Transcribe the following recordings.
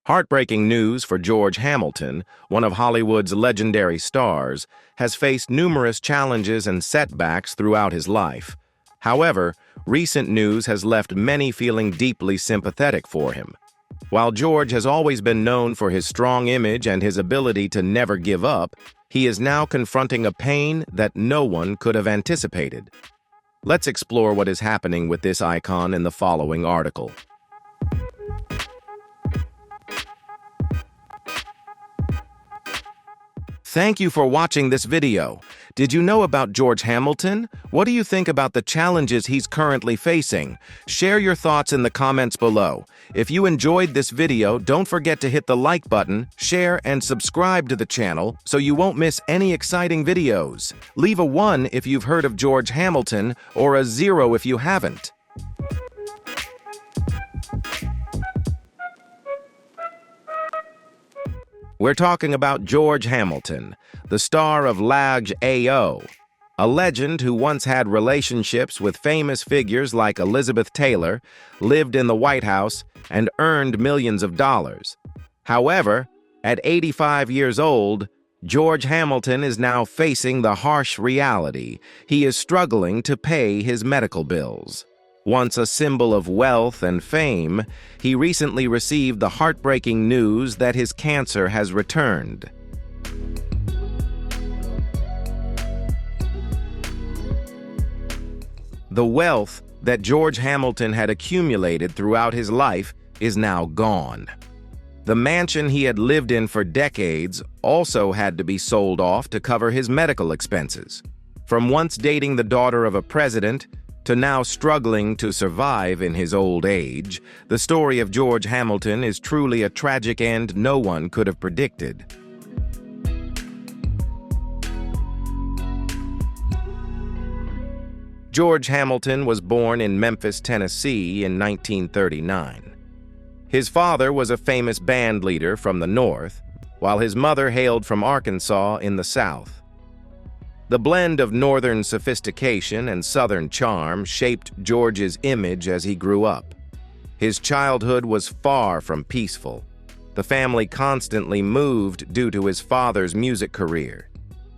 Heartbreaking news for George Hamilton, one of Hollywood's legendary stars, has faced numerous challenges and setbacks throughout his life. However, recent news has left many feeling deeply sympathetic for him. While George has always been known for his strong image and his ability to never give up, he is now confronting a pain that no one could have anticipated. Let's explore what is happening with this icon in the following article. Thank you for watching this video. Did you know about George Hamilton? What do you think about the challenges he's currently facing? Share your thoughts in the comments below. If you enjoyed this video, don't forget to hit the like button, share, and subscribe to the channel so you won't miss any exciting videos. Leave a 1 if you've heard of George Hamilton, or a 0 if you haven't. We're talking about George Hamilton, the star of Lag A.O., a legend who once had relationships with famous figures like Elizabeth Taylor, lived in the White House, and earned millions of dollars. However, at 85 years old, George Hamilton is now facing the harsh reality. He is struggling to pay his medical bills. Once a symbol of wealth and fame, he recently received the heartbreaking news that his cancer has returned. The wealth that George Hamilton had accumulated throughout his life is now gone. The mansion he had lived in for decades also had to be sold off to cover his medical expenses. From once dating the daughter of a president to now struggling to survive in his old age, the story of George Hamilton is truly a tragic end no one could have predicted. George Hamilton was born in Memphis, Tennessee in 1939. His father was a famous band leader from the North, while his mother hailed from Arkansas in the South. The blend of Northern sophistication and Southern charm shaped George's image as he grew up. His childhood was far from peaceful. The family constantly moved due to his father's music career.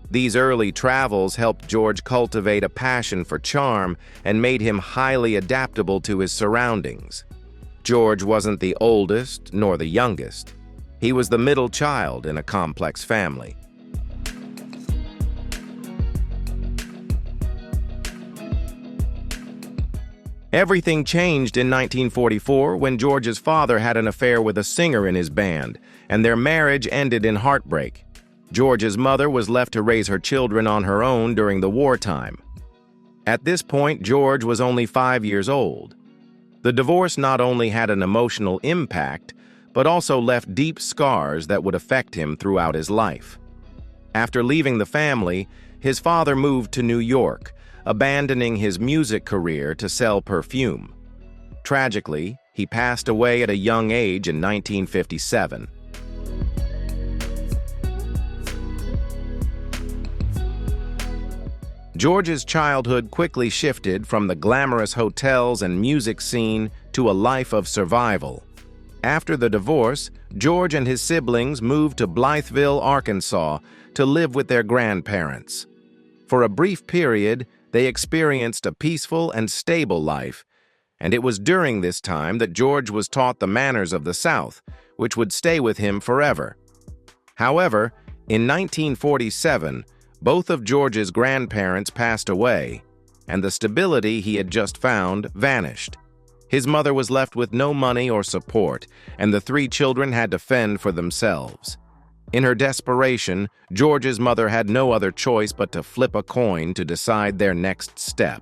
These early travels helped George cultivate a passion for charm and made him highly adaptable to his surroundings. George wasn't the oldest nor the youngest. He was the middle child in a complex family. Everything changed in 1944 when George's father had an affair with a singer in his band, and their marriage ended in heartbreak. George's mother was left to raise her children on her own during the wartime. At this point, George was only 5 years old. The divorce not only had an emotional impact, but also left deep scars that would affect him throughout his life. After leaving the family, his father moved to New York, abandoning his music career to sell perfume. Tragically, he passed away at a young age in 1957. George's childhood quickly shifted from the glamorous hotels and music scene to a life of survival. After the divorce, George and his siblings moved to Blytheville, Arkansas, to live with their grandparents. For a brief period, they experienced a peaceful and stable life, and it was during this time that George was taught the manners of the South, which would stay with him forever. However, in 1947, both of George's grandparents passed away, and the stability he had just found vanished. His mother was left with no money or support, and the 3 children had to fend for themselves. In her desperation, George's mother had no other choice but to flip a coin to decide their next step.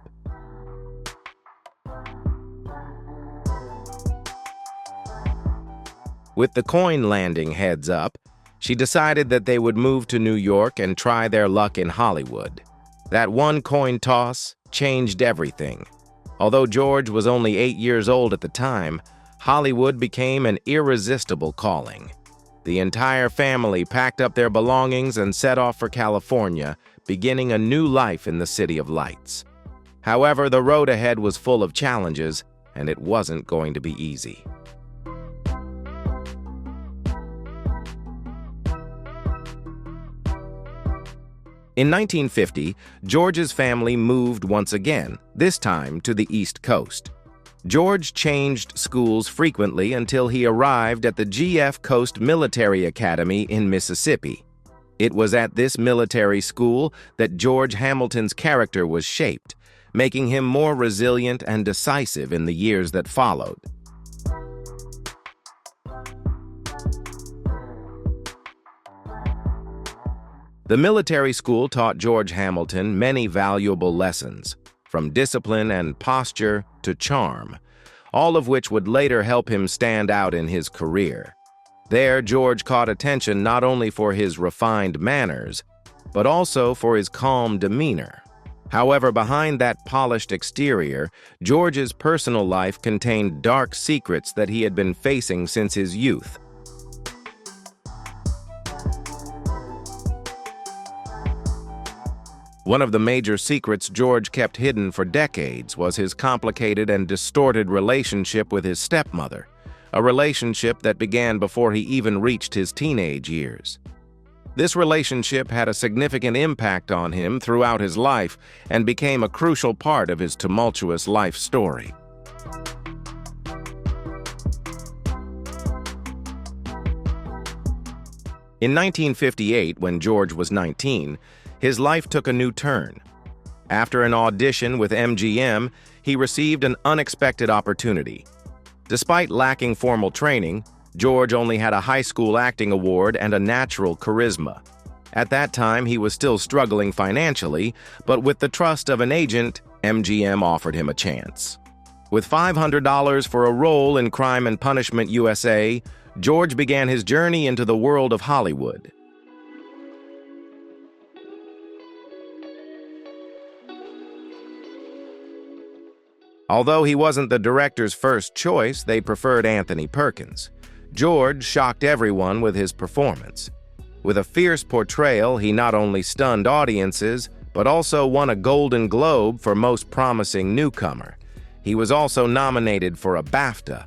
With the coin landing heads up, she decided that they would move to New York and try their luck in Hollywood. That one coin toss changed everything. Although George was only 8 years old at the time, Hollywood became an irresistible calling. The entire family packed up their belongings and set off for California, beginning a new life in the City of Lights. However, the road ahead was full of challenges, and it wasn't going to be easy. In 1950, George's family moved once again, this time to the East Coast. George changed schools frequently until he arrived at the G.F. Coast Military Academy in Mississippi. It was at this military school that George Hamilton's character was shaped, making him more resilient and decisive in the years that followed. The military school taught George Hamilton many valuable lessons, from discipline and posture to charm, all of which would later help him stand out in his career. There, George caught attention not only for his refined manners, but also for his calm demeanor. However, behind that polished exterior, George's personal life contained dark secrets that he had been facing since his youth. One of the major secrets George kept hidden for decades was his complicated and distorted relationship with his stepmother, a relationship that began before he even reached his teenage years. This relationship had a significant impact on him throughout his life and became a crucial part of his tumultuous life story. In 1958, when George was 19, his life took a new turn. After an audition with MGM, he received an unexpected opportunity. Despite lacking formal training, George only had a high school acting award and a natural charisma. At that time, he was still struggling financially, but with the trust of an agent, MGM offered him a chance. With $500 for a role in Crime and Punishment USA, George began his journey into the world of Hollywood. Although he wasn't the director's first choice, they preferred Anthony Perkins. George shocked everyone with his performance. With a fierce portrayal, he not only stunned audiences, but also won a Golden Globe for Most Promising Newcomer. He was also nominated for a BAFTA.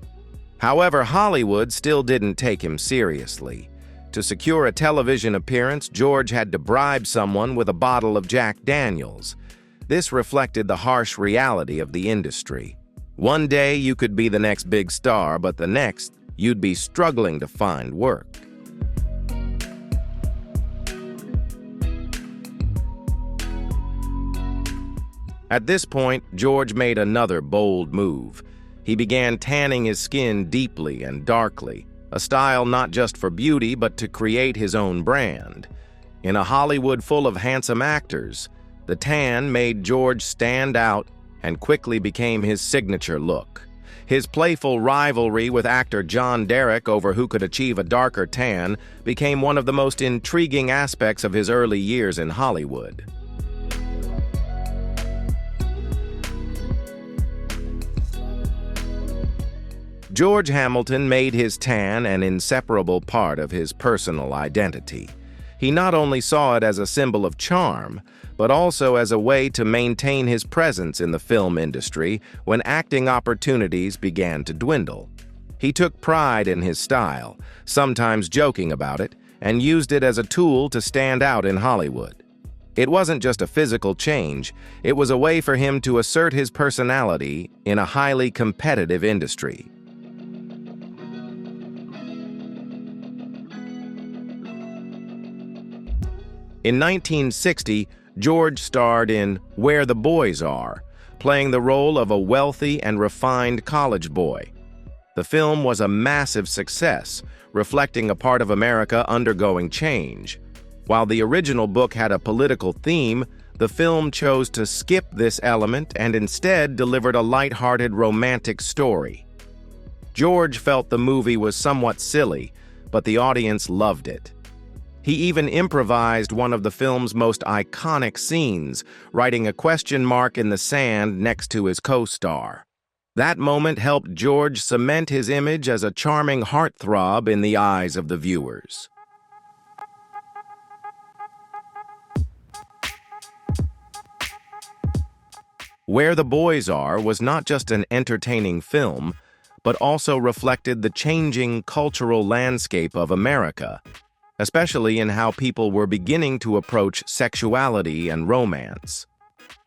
However, Hollywood still didn't take him seriously. To secure a television appearance, George had to bribe someone with a bottle of Jack Daniels. This reflected the harsh reality of the industry. One day you could be the next big star, but the next, you'd be struggling to find work. At this point, George made another bold move. He began tanning his skin deeply and darkly, a style not just for beauty, but to create his own brand. In a Hollywood full of handsome actors, the tan made George stand out and quickly became his signature look. His playful rivalry with actor John Derek over who could achieve a darker tan became one of the most intriguing aspects of his early years in Hollywood. George Hamilton made his tan an inseparable part of his personal identity. He not only saw it as a symbol of charm, but also as a way to maintain his presence in the film industry when acting opportunities began to dwindle. He took pride in his style, sometimes joking about it, and used it as a tool to stand out in Hollywood. It wasn't just a physical change, it was a way for him to assert his personality in a highly competitive industry. In 1960, George starred in Where the Boys Are, playing the role of a wealthy and refined college boy. The film was a massive success, reflecting a part of America undergoing change. While the original book had a political theme, the film chose to skip this element and instead delivered a light-hearted romantic story. George felt the movie was somewhat silly, but the audience loved it. He even improvised one of the film's most iconic scenes, writing a question mark in the sand next to his co-star. That moment helped George cement his image as a charming heartthrob in the eyes of the viewers. Where the Boys Are was not just an entertaining film, but also reflected the changing cultural landscape of America. especially in how people were beginning to approach sexuality and romance.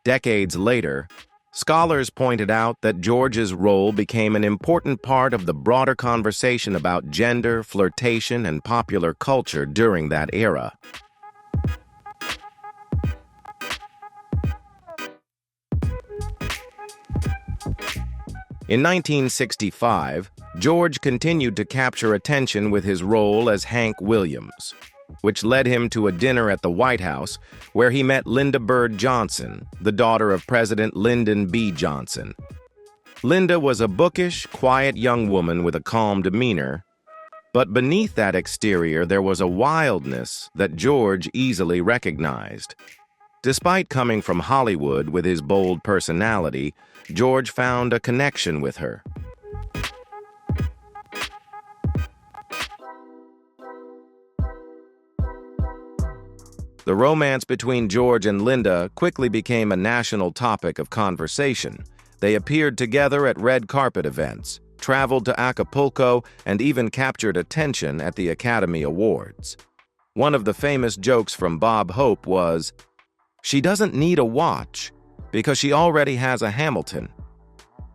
Decades later, scholars pointed out that George's role became an important part of the broader conversation about gender, flirtation, and popular culture during that era. In 1965, George continued to capture attention with his role as Hank Williams, which led him to a dinner at the White House where he met Lyndon Bird Johnson, the daughter of President Lyndon B. Johnson. Linda was a bookish, quiet young woman with a calm demeanor, but beneath that exterior there was a wildness that George easily recognized. Despite coming from Hollywood with his bold personality, George found a connection with her. The romance between George and Linda quickly became a national topic of conversation. They appeared together at red carpet events, traveled to Acapulco, and even captured attention at the Academy Awards. One of the famous jokes from Bob Hope was, "She doesn't need a watch because she already has a Hamilton."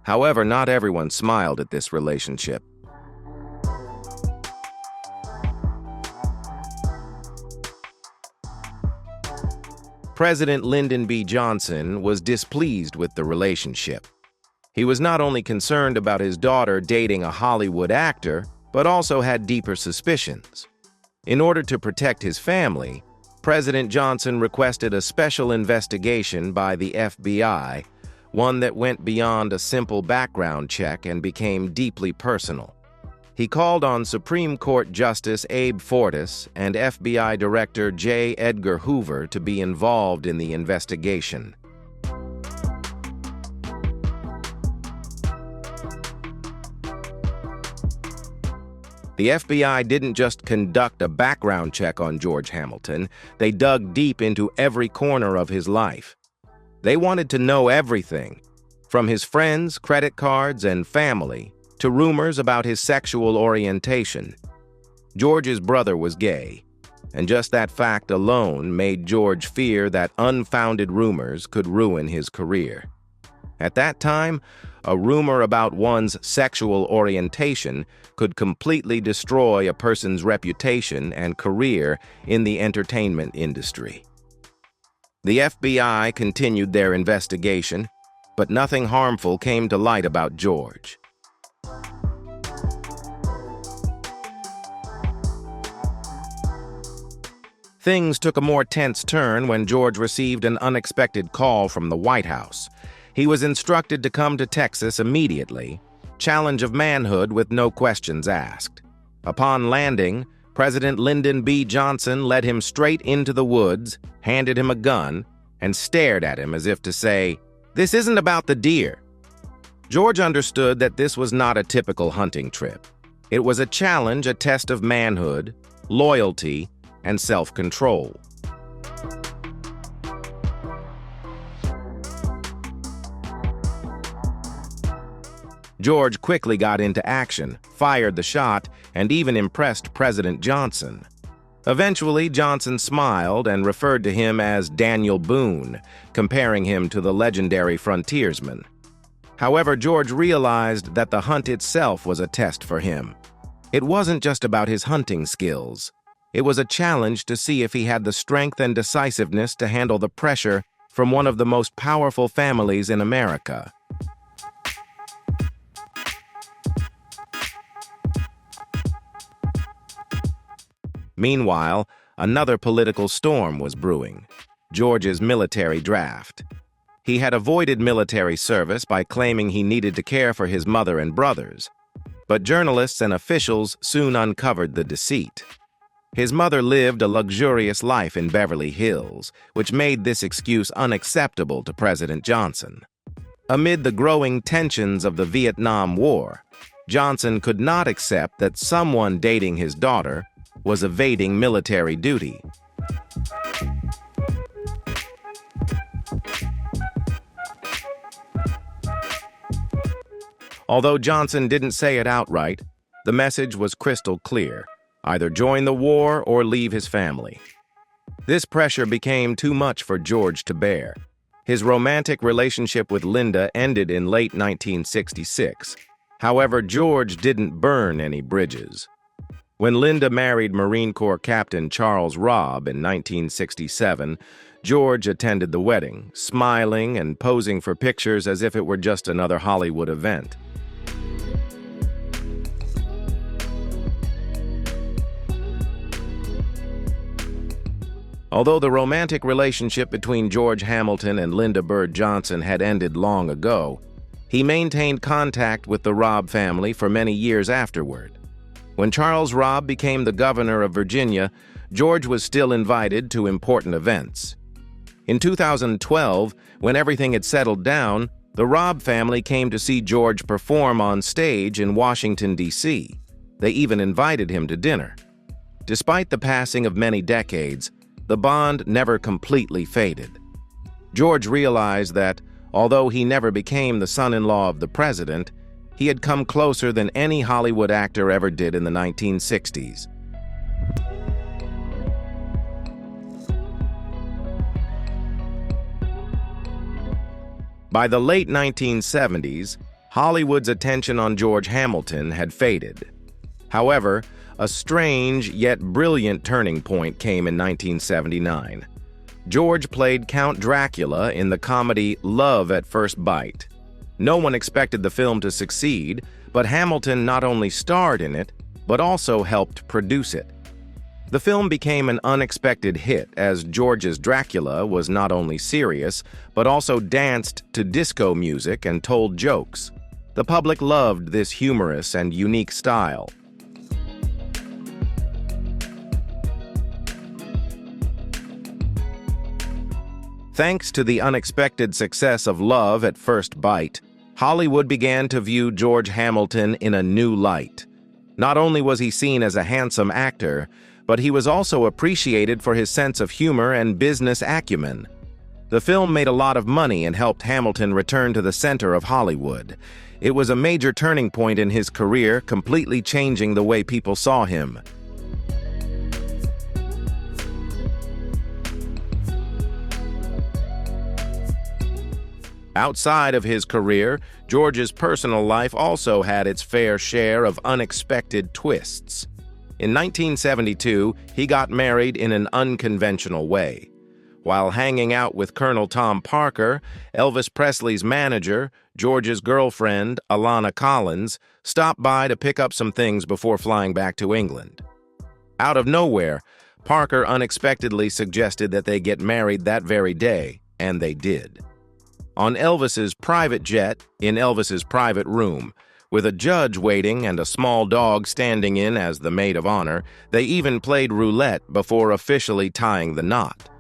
However, not everyone smiled at this relationship. President Lyndon B. Johnson was displeased with the relationship. He was not only concerned about his daughter dating a Hollywood actor, but also had deeper suspicions. In order to protect his family, President Johnson requested a special investigation by the FBI, one that went beyond a simple background check and became deeply personal. He called on Supreme Court Justice Abe Fortas and FBI Director J. Edgar Hoover to be involved in the investigation. The FBI didn't just conduct a background check on George Hamilton, they dug deep into every corner of his life. They wanted to know everything, from his friends, credit cards, and family, to rumors about his sexual orientation. George's brother was gay, and just that fact alone made George fear that unfounded rumors could ruin his career. At that time, a rumor about one's sexual orientation could completely destroy a person's reputation and career in the entertainment industry. The FBI continued their investigation, but nothing harmful came to light about George. Things took a more tense turn when George received an unexpected call from the White House. He was instructed to come to Texas immediately, challenge of manhood with no questions asked. Upon landing, President Lyndon B. Johnson led him straight into the woods, handed him a gun, and stared at him as if to say, "This isn't about the deer." George understood that this was not a typical hunting trip. It was a challenge, a test of manhood, loyalty, and self-control. George quickly got into action, fired the shot, and even impressed President Johnson. Eventually, Johnson smiled and referred to him as Daniel Boone, comparing him to the legendary frontiersman. However, George realized that the hunt itself was a test for him. It wasn't just about his hunting skills. It was a challenge to see if he had the strength and decisiveness to handle the pressure from one of the most powerful families in America. Meanwhile, another political storm was brewing: George's military draft. He had avoided military service by claiming he needed to care for his mother and brothers. But journalists and officials soon uncovered the deceit. His mother lived a luxurious life in Beverly Hills, which made this excuse unacceptable to President Johnson. Amid the growing tensions of the Vietnam War, Johnson could not accept that someone dating his daughter was evading military duty. Although Johnson didn't say it outright, the message was crystal clear. either join the war or leave his family. This pressure became too much for George to bear. His romantic relationship with Linda ended in late 1966. However, George didn't burn any bridges. When Linda married Marine Corps Captain Charles Robb in 1967, George attended the wedding, smiling and posing for pictures as if it were just another Hollywood event. Although the romantic relationship between George Hamilton and Linda Bird Johnson had ended long ago, he maintained contact with the Robb family for many years afterward. When Charles Robb became the governor of Virginia, George was still invited to important events. In 2012, when everything had settled down, the Robb family came to see George perform on stage in Washington, D.C. They even invited him to dinner. Despite the passing of many decades, the bond never completely faded. George realized that, although he never became the son-in-law of the president, he had come closer than any Hollywood actor ever did in the 1960s. By the late 1970s, Hollywood's attention on George Hamilton had faded. However, a strange yet brilliant turning point came in 1979. George played Count Dracula in the comedy Love at First Bite. No one expected the film to succeed, but Hamilton not only starred in it, but also helped produce it. The film became an unexpected hit, as George's Dracula was not only serious, but also danced to disco music and told jokes. The public loved this humorous and unique style. Thanks to the unexpected success of Love at First Bite, Hollywood began to view George Hamilton in a new light. Not only was he seen as a handsome actor, but he was also appreciated for his sense of humor and business acumen. The film made a lot of money and helped Hamilton return to the center of Hollywood. It was a major turning point in his career, completely changing the way people saw him. Outside of his career, George's personal life also had its fair share of unexpected twists. In 1972, he got married in an unconventional way. While hanging out with Colonel Tom Parker, Elvis Presley's manager, George's girlfriend, Alana Collins, stopped by to pick up some things before flying back to England. Out of nowhere, Parker unexpectedly suggested that they get married that very day, and they did. On Elvis's private jet, in Elvis's private room, with a judge waiting and a small dog standing in as the maid of honor, they even played roulette before officially tying the knot.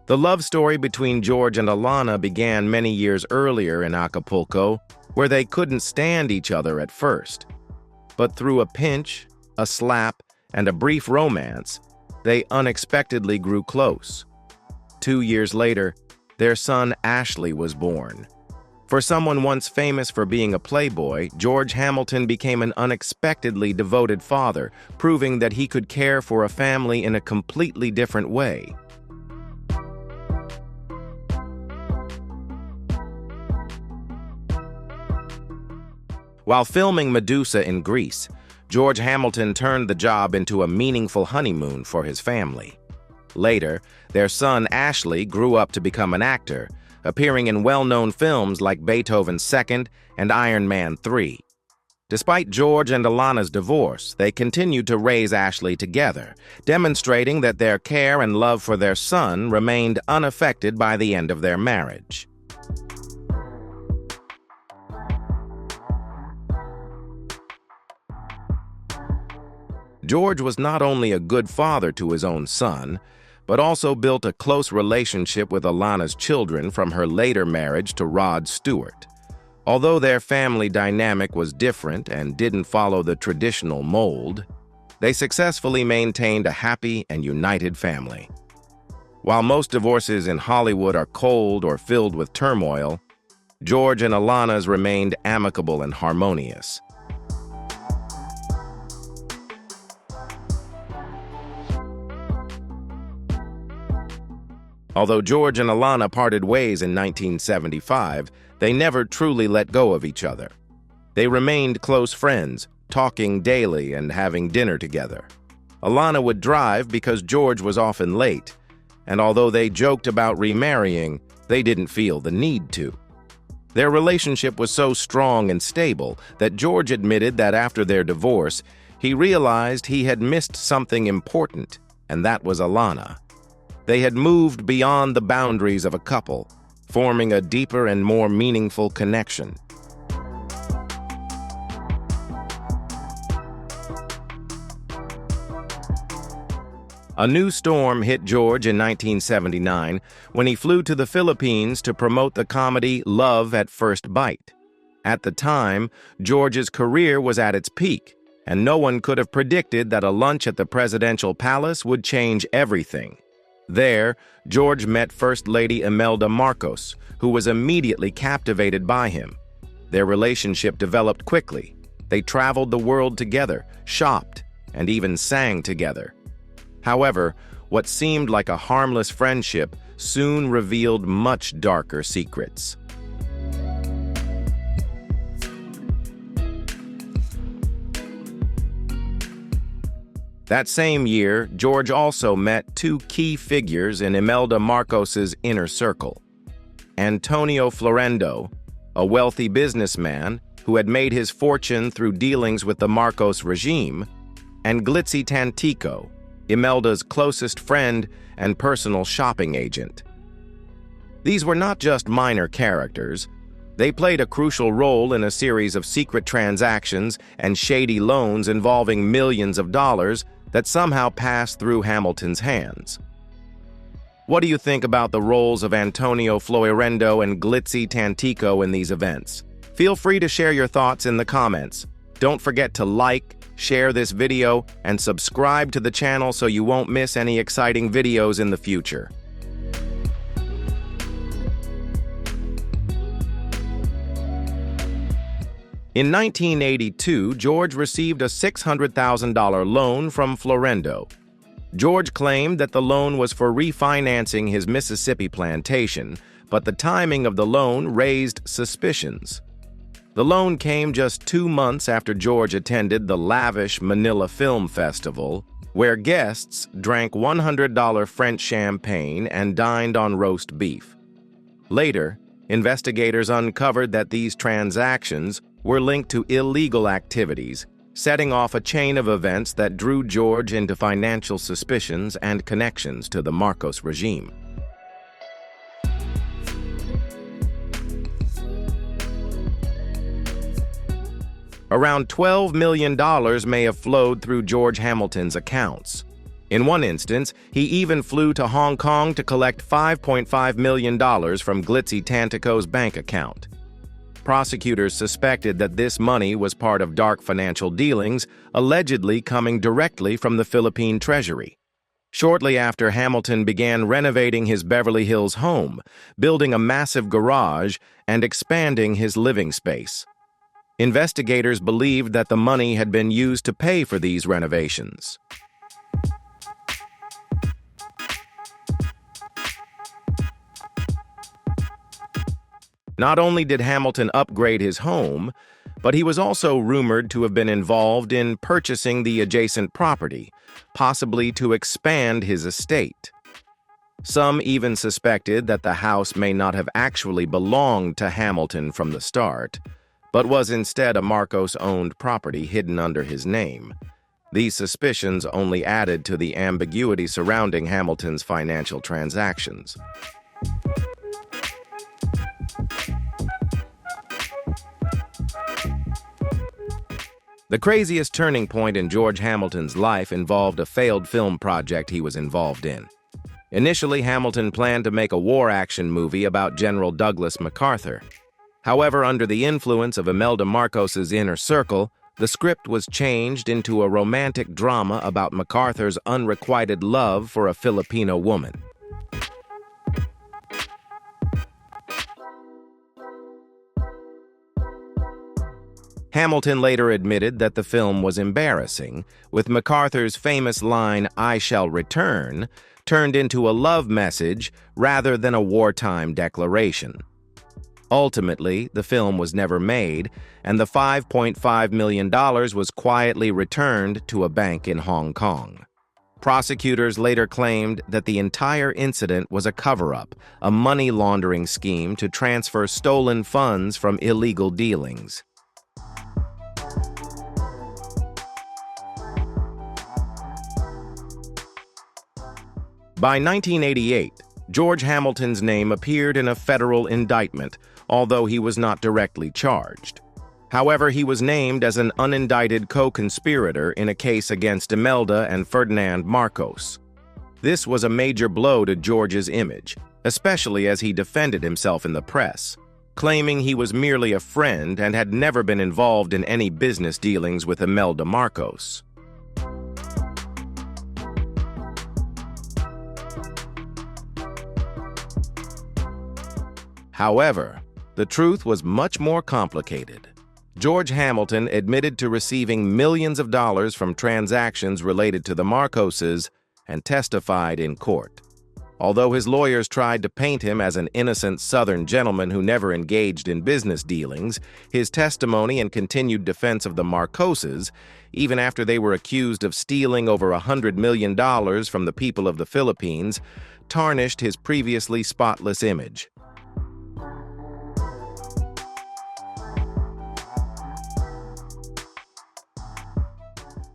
The love story between George and Alana began many years earlier in Acapulco, where they couldn't stand each other at first. But through a pinch, a slap, and a brief romance, they unexpectedly grew close. 2 years later, their son Ashley was born. For someone once famous for being a playboy, George Hamilton became an unexpectedly devoted father, proving that he could care for a family in a completely different way. While filming Medusa in Greece, George Hamilton turned the job into a meaningful honeymoon for his family. Later, their son Ashley grew up to become an actor, appearing in well-known films like Beethoven's Second and Iron Man 3. Despite George and Alana's divorce, they continued to raise Ashley together, demonstrating that their care and love for their son remained unaffected by the end of their marriage. George was not only a good father to his own son, but also built a close relationship with Alana's children from her later marriage to Rod Stewart. Although their family dynamic was different and didn't follow the traditional mold, they successfully maintained a happy and united family. While most divorces in Hollywood are cold or filled with turmoil, George and Alana's remained amicable and harmonious. Although George and Alana parted ways in 1975, they never truly let go of each other. They remained close friends, talking daily and having dinner together. Alana would drive because George was often late, and although they joked about remarrying, they didn't feel the need to. Their relationship was so strong and stable that George admitted that after their divorce, he realized he had missed something important, and that was Alana. They had moved beyond the boundaries of a couple, forming a deeper and more meaningful connection. A new storm hit George in 1979 when he flew to the Philippines to promote the comedy Love at First Bite. At the time, George's career was at its peak, and no one could have predicted that a lunch at the presidential palace would change everything. There, George met First Lady Imelda Marcos, who was immediately captivated by him. Their relationship developed quickly. They traveled the world together, shopped, and even sang together. However, what seemed like a harmless friendship soon revealed much darker secrets. That same year, George also met two key figures in Imelda Marcos's inner circle. Antonio Florendo, a wealthy businessman who had made his fortune through dealings with the Marcos regime, and Glitzy Tantico, Imelda's closest friend and personal shopping agent. These were not just minor characters. They played a crucial role in a series of secret transactions and shady loans involving millions of dollars that somehow passed through Hamilton's hands. What do you think about the roles of Antonio Florendo and Glitzy Tantico in these events? Feel free to share your thoughts in the comments. Don't forget to like, share this video, and subscribe to the channel so you won't miss any exciting videos in the future. In 1982, George received a $600,000 loan from Florendo. George claimed that the loan was for refinancing his Mississippi plantation, but the timing of the loan raised suspicions. The loan came just 2 months after George attended the lavish Manila Film Festival, where guests drank $100 French champagne and dined on roast beef. Later, investigators uncovered that these transactions were linked to illegal activities, setting off a chain of events that drew George into financial suspicions and connections to the Marcos regime. Around $12 million may have flowed through George Hamilton's accounts. In one instance, he even flew to Hong Kong to collect $5.5 million from Glitzy Tantico's bank account. Prosecutors suspected that this money was part of dark financial dealings, allegedly coming directly from the Philippine Treasury. Shortly after, Hamilton began renovating his Beverly Hills home, building a massive garage, and expanding his living space. Investigators believed that the money had been used to pay for these renovations. Not only did Hamilton upgrade his home, but he was also rumored to have been involved in purchasing the adjacent property, possibly to expand his estate. Some even suspected that the house may not have actually belonged to Hamilton from the start, but was instead a Marcos-owned property hidden under his name. These suspicions only added to the ambiguity surrounding Hamilton's financial transactions. The craziest turning point in George Hamilton's life involved a failed film project he was involved in. Initially, Hamilton planned to make a war action movie about General Douglas MacArthur. However, under the influence of Imelda Marcos's inner circle, the script was changed into a romantic drama about MacArthur's unrequited love for a Filipino woman. Hamilton later admitted that the film was embarrassing, with MacArthur's famous line, "I shall return," turned into a love message rather than a wartime declaration. Ultimately, the film was never made, and the $5.5 million was quietly returned to a bank in Hong Kong. Prosecutors later claimed that the entire incident was a cover-up, a money laundering scheme to transfer stolen funds from illegal dealings. By 1988, George Hamilton's name appeared in a federal indictment, although he was not directly charged. However, he was named as an unindicted co-conspirator in a case against Imelda and Ferdinand Marcos. This was a major blow to George's image, especially as he defended himself in the press, claiming he was merely a friend and had never been involved in any business dealings with Imelda Marcos. However, the truth was much more complicated. George Hamilton admitted to receiving millions of dollars from transactions related to the Marcoses and testified in court. Although his lawyers tried to paint him as an innocent Southern gentleman who never engaged in business dealings, his testimony and continued defense of the Marcoses, even after they were accused of stealing over $100 million from the people of the Philippines, tarnished his previously spotless image.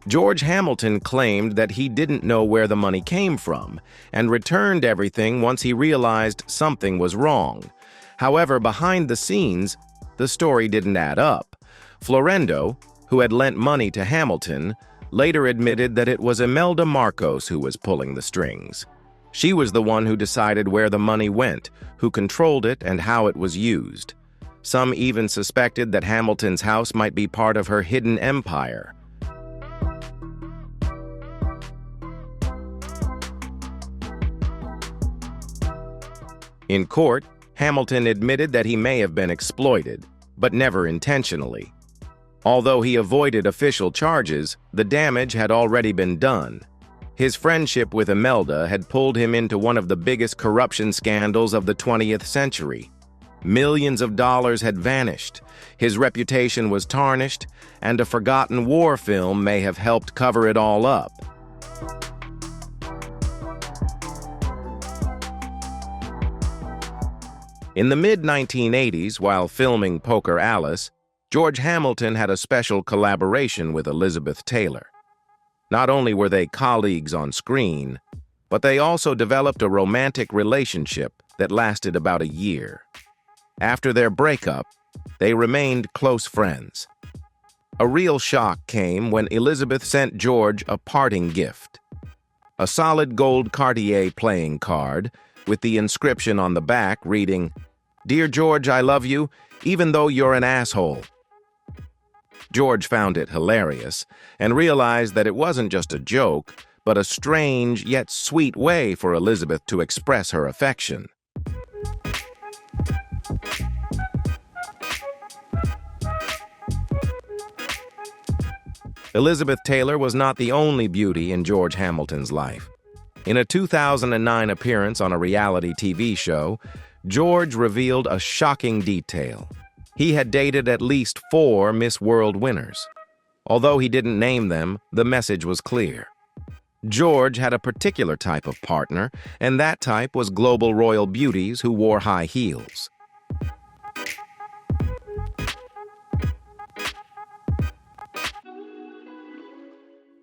George Hamilton claimed that he didn't know where the money came from and returned everything once he realized something was wrong. However, behind the scenes, the story didn't add up. Florendo, who had lent money to Hamilton, later admitted that it was Imelda Marcos who was pulling the strings. She was the one who decided where the money went, who controlled it, and how it was used. Some even suspected that Hamilton's house might be part of her hidden empire. In court, Hamilton admitted that he may have been exploited, but never intentionally. Although he avoided official charges, the damage had already been done. His friendship with Imelda had pulled him into one of the biggest corruption scandals of the 20th century. Millions of dollars had vanished, his reputation was tarnished, and a forgotten war film may have helped cover it all up. In the mid-1980s, while filming Poker Alice, George Hamilton had a special collaboration with Elizabeth Taylor. Not only were they colleagues on screen, but they also developed a romantic relationship that lasted about a year. After their breakup, they remained close friends. A real shock came when Elizabeth sent George a parting gift: a solid gold Cartier playing card with the inscription on the back reading, "Dear George, I love you, even though you're an asshole." George found it hilarious and realized that it wasn't just a joke, but a strange yet sweet way for Elizabeth to express her affection. Elizabeth Taylor was not the only beauty in George Hamilton's life. In a 2009 appearance on a reality TV show, George revealed a shocking detail. He had dated at least 4 Miss World winners. Although he didn't name them, the message was clear. George had a particular type of partner, and that type was global royal beauties who wore high heels.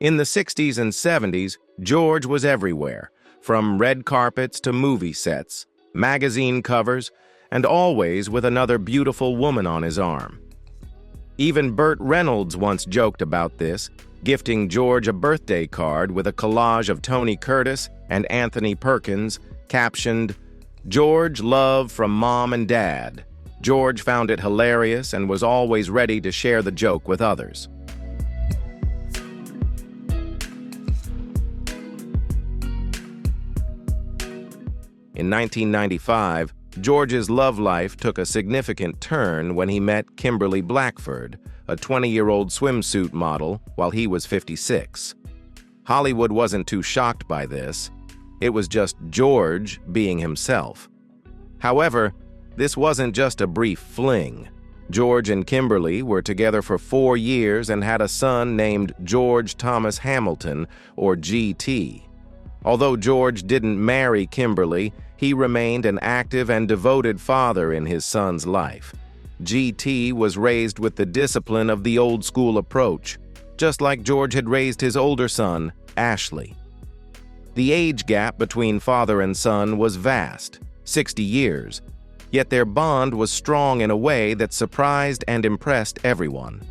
In the 60s and 70s, George was everywhere, from red carpets to movie sets, magazine covers, and always with another beautiful woman on his arm. Even Burt Reynolds once joked about this, gifting George a birthday card with a collage of Tony Curtis and Anthony Perkins, captioned, "George, love from Mom and Dad." George found it hilarious and was always ready to share the joke with others. In 1995, George's love life took a significant turn when he met Kimberly Blackford, a 20-year-old swimsuit model, while he was 56. Hollywood wasn't too shocked by this. It was just George being himself. However, this wasn't just a brief fling. George and Kimberly were together for 4 years and had a son named George Thomas Hamilton, or GT. Although George didn't marry Kimberly, he remained an active and devoted father in his son's life. GT was raised with the discipline of the old-school approach, just like George had raised his older son, Ashley. The age gap between father and son was vast, 60 years, yet their bond was strong in a way that surprised and impressed everyone.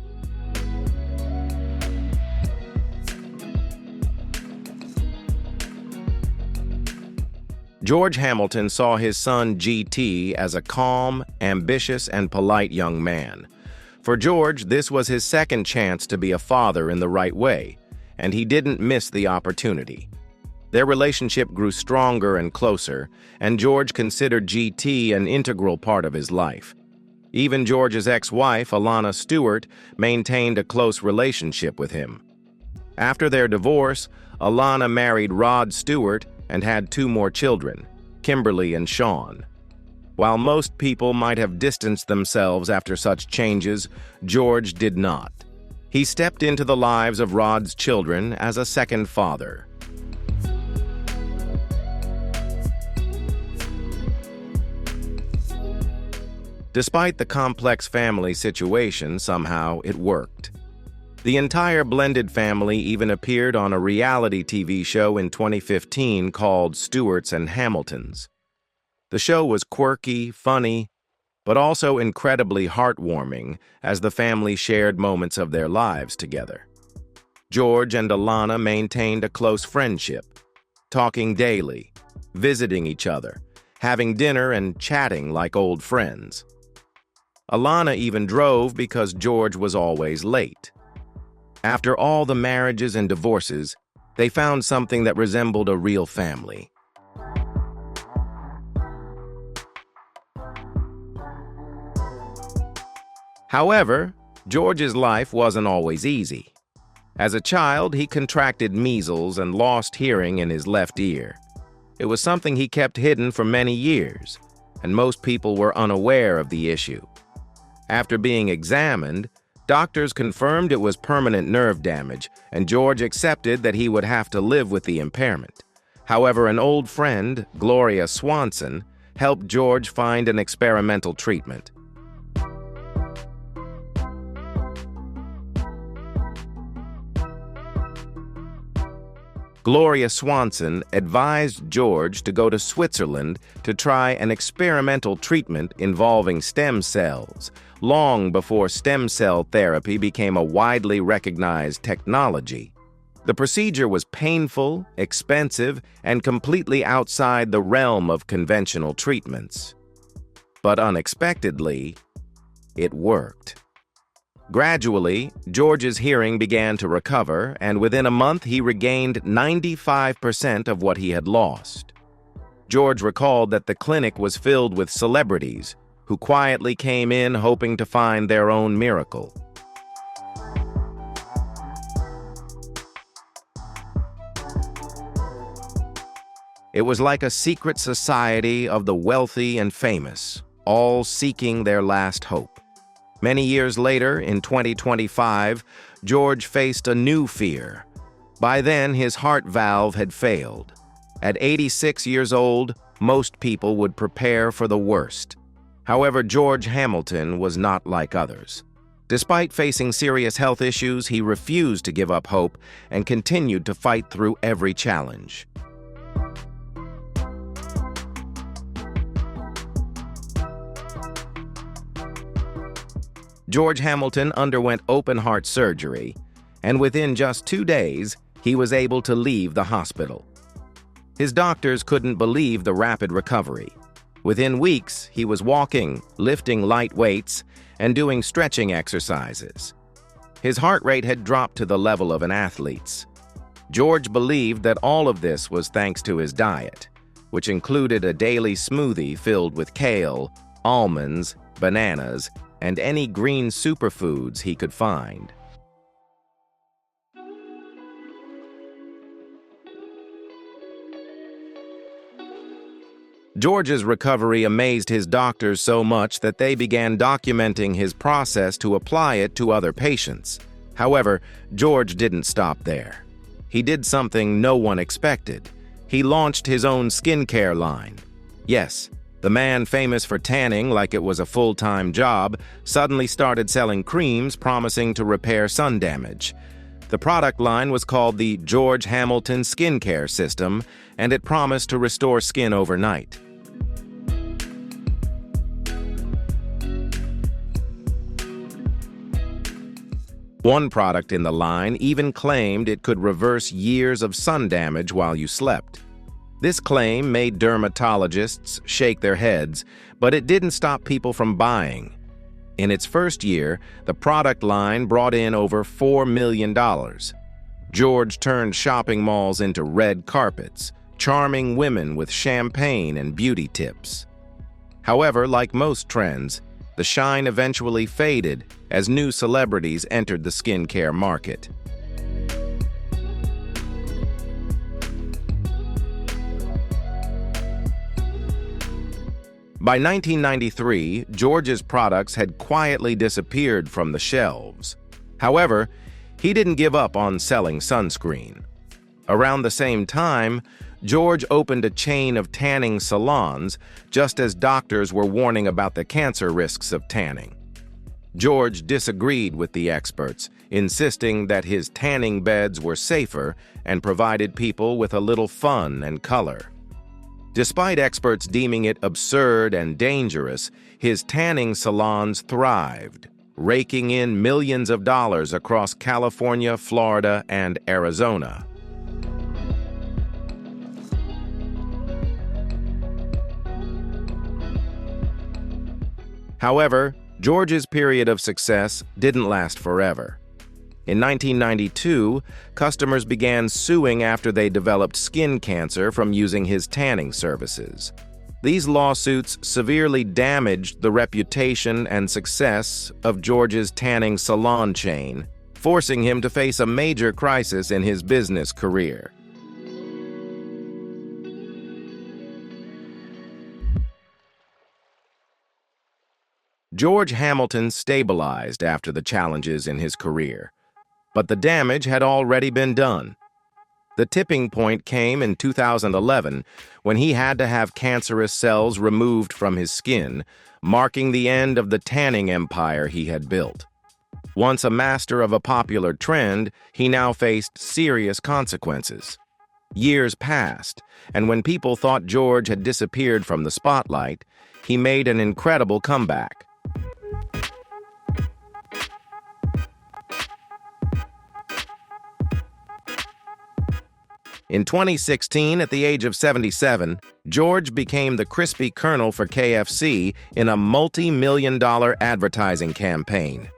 George Hamilton saw his son GT as a calm, ambitious, and polite young man. For George, this was his second chance to be a father in the right way, and he didn't miss the opportunity. Their relationship grew stronger and closer, and George considered GT an integral part of his life. Even George's ex-wife, Alana Stewart, maintained a close relationship with him. After their divorce, Alana married Rod Stewart and had 2 more children, Kimberly and Sean. While most people might have distanced themselves after such changes, George did not. He stepped into the lives of Rod's children as a second father. Despite the complex family situation, somehow it worked. The entire blended family even appeared on a reality TV show in 2015 called Stewarts and Hamiltons. The show was quirky, funny, but also incredibly heartwarming as the family shared moments of their lives together. George and Alana maintained a close friendship, talking daily, visiting each other, having dinner and chatting like old friends. Alana even drove because George was always late. After all the marriages and divorces, they found something that resembled a real family. However, George's life wasn't always easy. As a child, he contracted measles and lost hearing in his left ear. It was something he kept hidden for many years, and most people were unaware of the issue. After being examined, doctors confirmed it was permanent nerve damage, and George accepted that he would have to live with the impairment. However, an old friend, Gloria Swanson, helped George find an experimental treatment. Gloria Swanson advised George to go to Switzerland to try an experimental treatment involving stem cells, long before stem cell therapy became a widely recognized technology. The procedure was painful, expensive, and completely outside the realm of conventional treatments. But unexpectedly, it worked. Gradually, George's hearing began to recover, and within a month he regained 95% of what he had lost. George recalled that the clinic was filled with celebrities who quietly came in hoping to find their own miracle. It was like a secret society of the wealthy and famous, all seeking their last hope. Many years later, in 2025, George faced a new fear. By then, his heart valve had failed. At 86 years old, most people would prepare for the worst. However, George Hamilton was not like others. Despite facing serious health issues, he refused to give up hope and continued to fight through every challenge. George Hamilton underwent open-heart surgery, and within just 2 days, he was able to leave the hospital. His doctors couldn't believe the rapid recovery. Within weeks, he was walking, lifting light weights, and doing stretching exercises. His heart rate had dropped to the level of an athlete's. George believed that all of this was thanks to his diet. which included a daily smoothie filled with kale, almonds, bananas, and any green superfoods he could find. George's recovery amazed his doctors so much that they began documenting his process to apply it to other patients. However, George didn't stop there. He did something no one expected. He launched his own skincare line. Yes, the man famous for tanning like it was a full-time job suddenly started selling creams promising to repair sun damage. The product line was called the George Hamilton Skincare System, and it promised to restore skin overnight. One product in the line even claimed it could reverse years of sun damage while you slept. This claim made dermatologists shake their heads, but it didn't stop people from buying. In its first year, the product line brought in over $4 million. George turned shopping malls into red carpets, charming women with champagne and beauty tips. However, like most trends, the shine eventually faded as new celebrities entered the skincare market. By 1993, George's products had quietly disappeared from the shelves. However, he didn't give up on selling sunscreen. Around the same time, George opened a chain of tanning salons just as doctors were warning about the cancer risks of tanning. George disagreed with the experts, insisting that his tanning beds were safer and provided people with a little fun and color. Despite experts deeming it absurd and dangerous, his tanning salons thrived, raking in millions of dollars across California, Florida, and Arizona. However, George's period of success didn't last forever. In 1992, customers began suing after they developed skin cancer from using his tanning services. These lawsuits severely damaged the reputation and success of George's tanning salon chain, forcing him to face a major crisis in his business career. George Hamilton stabilized after the challenges in his career, but the damage had already been done. The tipping point came in 2011 when he had to have cancerous cells removed from his skin, marking the end of the tanning empire he had built. Once a master of a popular trend, he now faced serious consequences. Years passed, and when people thought George had disappeared from the spotlight, he made an incredible comeback. In 2016, at the age of 77, George became the crispy colonel for KFC in a multi-million-dollar advertising campaign.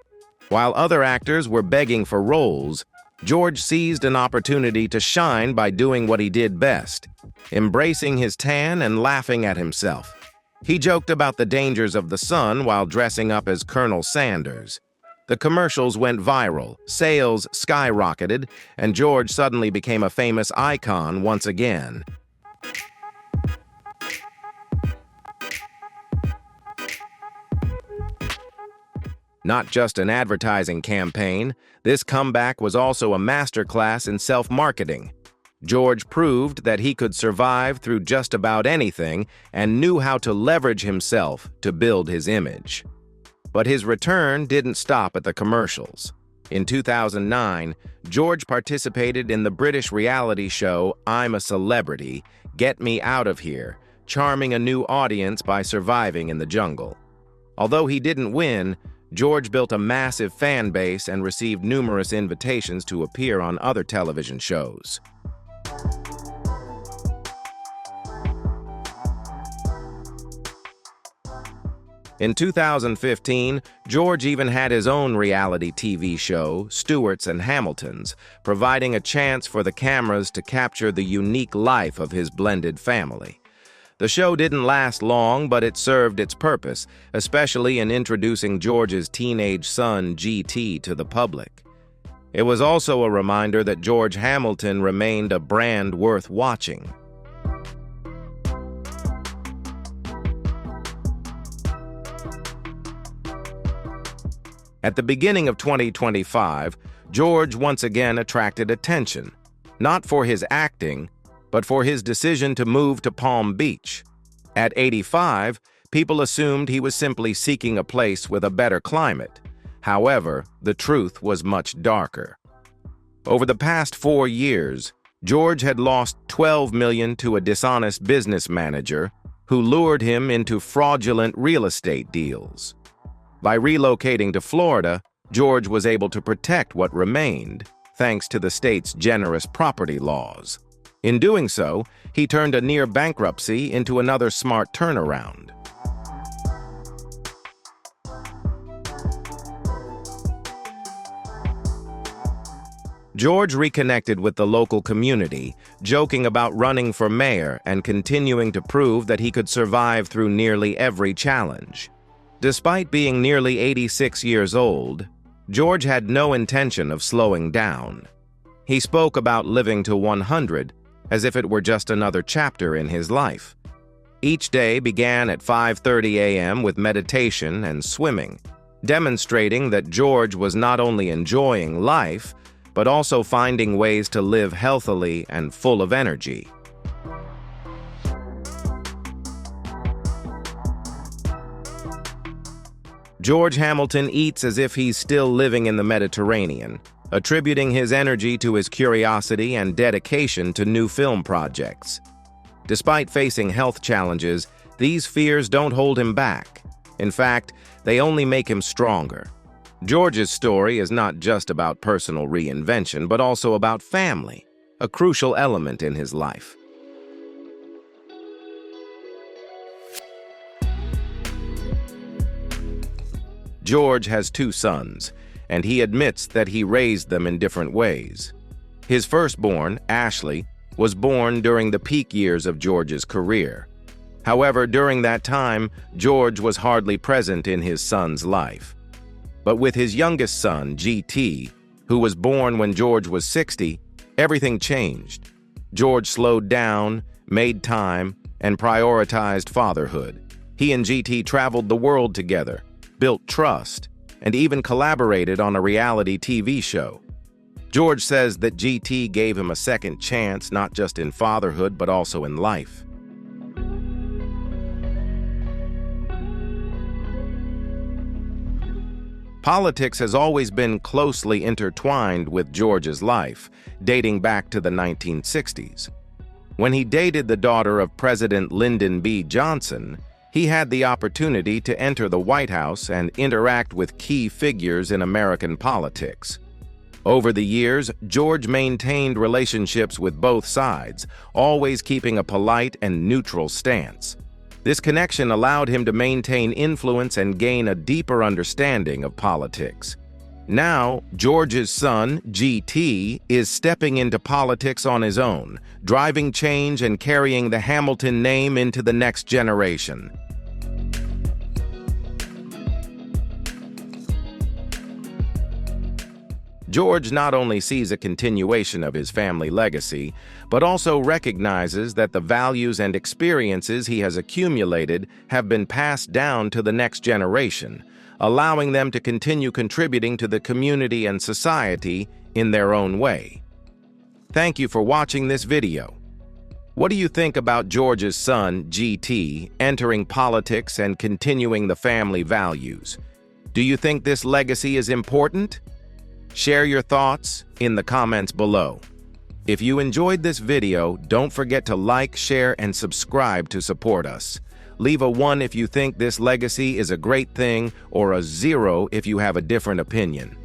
While other actors were begging for roles, George seized an opportunity to shine by doing what he did best, embracing his tan and laughing at himself. He joked about the dangers of the sun while dressing up as Colonel Sanders. The commercials went viral, sales skyrocketed, and George suddenly became a famous icon once again. Not just an advertising campaign, this comeback was also a masterclass in self-marketing. George proved that he could survive through just about anything and knew how to leverage himself to build his image. But his return didn't stop at the commercials. In 2009, George participated in the British reality show I'm a Celebrity, Get Me Out of Here, charming a new audience by surviving in the jungle. Although he didn't win, George built a massive fan base and received numerous invitations to appear on other television shows. In 2015, George even had his own reality TV show, Stewarts and Hamiltons, providing a chance for the cameras to capture the unique life of his blended family. The show didn't last long, but it served its purpose, especially in introducing George's teenage son, GT, to the public. It was also a reminder that George Hamilton remained a brand worth watching. At the beginning of 2025, George once again attracted attention, not for his acting, but for his decision to move to Palm Beach. At 85, people assumed he was simply seeking a place with a better climate. However, the truth was much darker. Over the past 4 years, George had lost $12 million to a dishonest business manager who lured him into fraudulent real estate deals. By relocating to Florida, George was able to protect what remained, thanks to the state's generous property laws. In doing so, he turned a near bankruptcy into another smart turnaround. George reconnected with the local community, joking about running for mayor and continuing to prove that he could survive through nearly every challenge. Despite being nearly 86 years old, George had no intention of slowing down. He spoke about living to 100 as if it were just another chapter in his life. Each day began at 5:30 a.m. with meditation and swimming, demonstrating that George was not only enjoying life, but also finding ways to live healthily and full of energy. George Hamilton eats as if he's still living in the Mediterranean, attributing his energy to his curiosity and dedication to new film projects. Despite facing health challenges, these fears don't hold him back. In fact, they only make him stronger. George's story is not just about personal reinvention, but also about family, a crucial element in his life. George has 2 sons, and he admits that he raised them in different ways. His firstborn, Ashley, was born during the peak years of George's career. However, during that time, George was hardly present in his son's life. But with his youngest son, GT, who was born when George was 60, everything changed. George slowed down, made time, and prioritized fatherhood. He and GT traveled the world together, built trust, and even collaborated on a reality TV show. George says that GT gave him a second chance, not just in fatherhood, but also in life. Politics has always been closely intertwined with George's life, dating back to the 1960s. When he dated the daughter of President Lyndon B. Johnson, he had the opportunity to enter the White House and interact with key figures in American politics. Over the years, George maintained relationships with both sides, always keeping a polite and neutral stance. This connection allowed him to maintain influence and gain a deeper understanding of politics. Now, George's son, GT, is stepping into politics on his own, driving change and carrying the Hamilton name into the next generation. George not only sees a continuation of his family legacy, but also recognizes that the values and experiences he has accumulated have been passed down to the next generation, allowing them to continue contributing to the community and society in their own way. Thank you for watching this video. What do you think about George's son, GT, entering politics and continuing the family values? Do you think this legacy is important? Share your thoughts in the comments below. If you enjoyed this video, don't forget to like, share, and subscribe to support us. Leave a 1 if you think this legacy is a great thing, or a 0 if you have a different opinion.